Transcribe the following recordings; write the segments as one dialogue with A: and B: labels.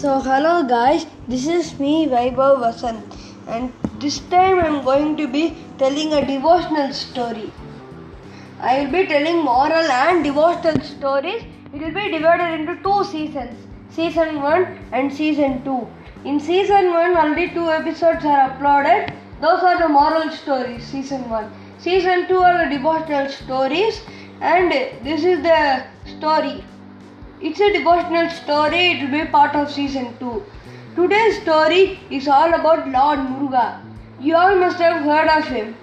A: Hello guys, this is me Vaibhav Vasant, and this time I am going to be telling a devotional story. I will be telling moral and devotional stories. It will be divided into two seasons, season 1 and season 2. In season 1 already 2 episodes are uploaded. Those are the moral stories, season 1. Season 2 are the devotional stories, and this is the story. It's a devotional story, it will be part of season 2. Today's story is all about Lord Muruga. You all must have heard of him.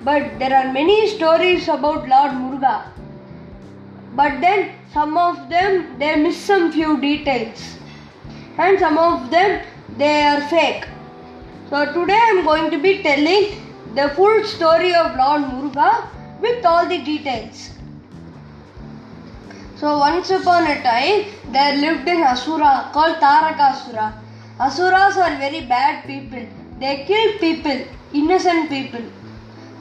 A: But there are many stories about Lord Muruga. But then some of them they miss some few details. And some of them they are fake. So today I am going to be telling the full story of Lord Muruga with all the details. So once upon a time, there lived an Asura called Tarakasura. Asuras are very bad people. They kill people, innocent people.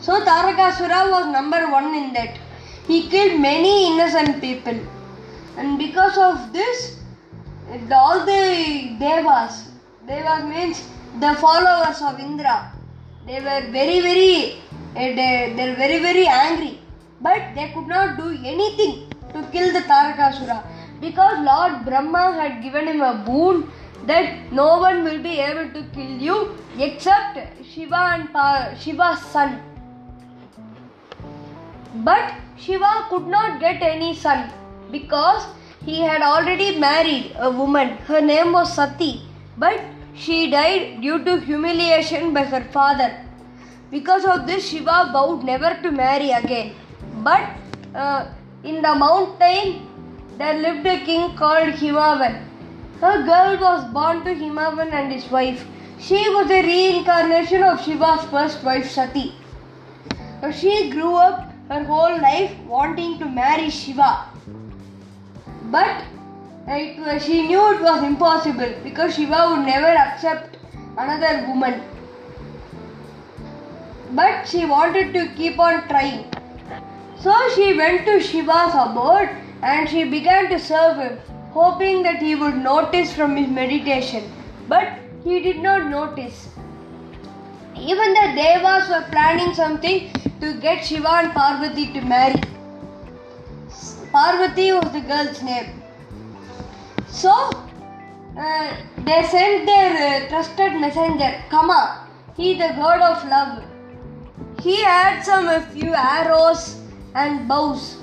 A: So Tarakasura was number 1 in that. He killed many innocent people. And because of this, all the Devas means the followers of Indra, they were very angry. But they could not do anything to kill the Tarakasura, because Lord Brahma had given him a boon that no one will be able to kill you except Shiva and Shiva's son. But Shiva could not get any son because he had already married a woman. Her name was Sati, but she died due to humiliation by her father. Because of this, Shiva vowed never to marry again. But in the mountain, there lived a king called Himavan. A girl was born to Himavan and his wife. She was a reincarnation of Shiva's first wife, Sati. She grew up her whole life wanting to marry Shiva. But she knew it was impossible because Shiva would never accept another woman. But she wanted to keep on trying. So she went to Shiva's abode and she began to serve him, hoping that he would notice from his meditation. But he did not notice. Even the Devas were planning something to get Shiva and Parvati to marry. Parvati was the girl's name. So they sent their trusted messenger, Kama. He is the god of love. He had a few arrows and bows.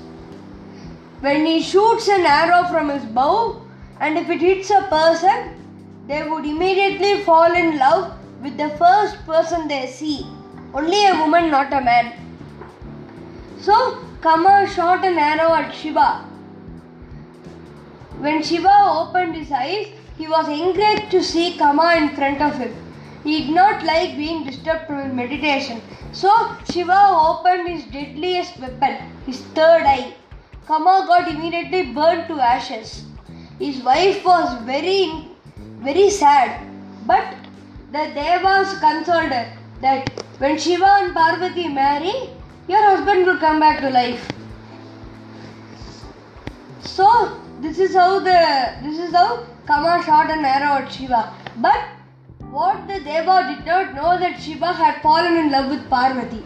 A: When he shoots an arrow from his bow, and if it hits a person, they would immediately fall in love with the first person they see. Only a woman, not a man. So Kama shot an arrow at Shiva. When Shiva opened his eyes, he was enraged to see Kama in front of him. He did not like being disturbed from his meditation. So Shiva opened his deadliest weapon, his third eye. Kama got immediately burnt to ashes. His wife was very sad. But the Devas consoled her that when Shiva and Parvati marry, your husband will come back to life. So this is how Kama shot an arrow at Shiva. But what the Deva did not know that Shiva had fallen in love with Parvati.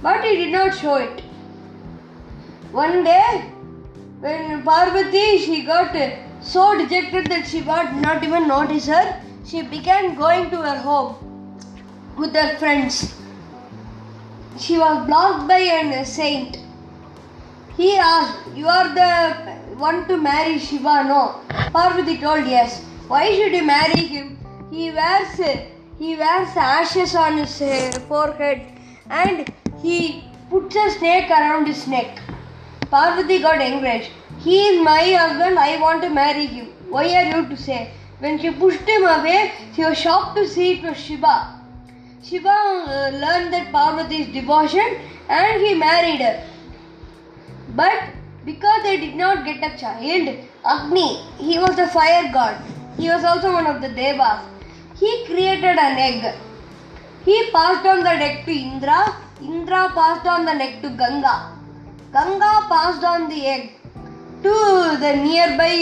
A: But he did not show it. One day, when Parvati, she got so dejected that Shiva did not even notice her, she began going to her home with her friends. She was blocked by a saint. He asked, "You are the one to marry Shiva?" No. Parvati told, "Yes." "Why should you marry him? He wears ashes on his forehead and he puts a snake around his neck." Parvati got enraged. "He is my husband, I want to marry him. Why are you to say?" When she pushed him away, she was shocked to see it was Shiva. Shiva learned that Parvati's devotion and he married her. But because they did not get a child, Agni, he was the fire god. He was also one of the Devas. He created an egg. He passed on the egg to Indra. Indra passed on the egg to Ganga. Ganga passed on the egg to the nearby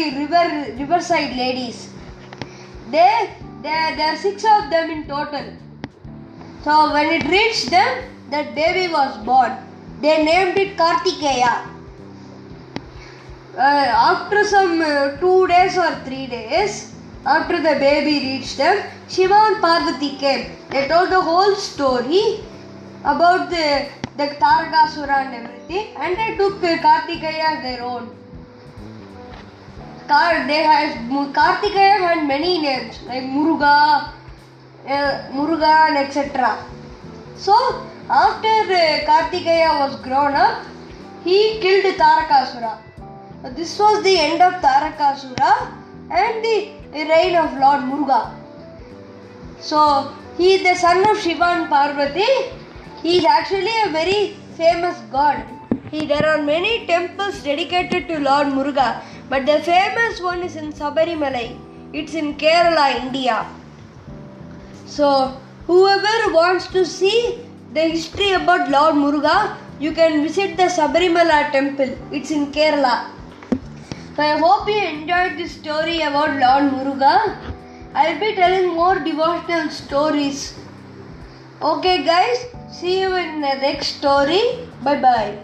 A: riverside ladies. There are 6 of them in total. So when it reached them, that baby was born. They named it Kartikeya. After some 2 days or 3 days, after the baby reached them, Shiva and Parvati came. They told the whole story about the Tarakasura and everything, and they took Kartikeya as their own. Kartikeya had many names like Muruga and etc. So after Kartikeya was grown up, he killed Tarakasura. This was the end of Tarakasura and the reign of Lord Muruga. So he is the son of Shiva and Parvati. He is actually a very famous god. There are many temples dedicated to Lord Muruga, but the famous one is in Sabarimalai. It's in Kerala, India. So whoever wants to see the history about Lord Muruga, you can visit the Sabarimala temple. It's in Kerala. So I hope you enjoyed this story about Lord Muruga. I'll be telling more devotional stories. Okay guys, see you in the next story. Bye bye.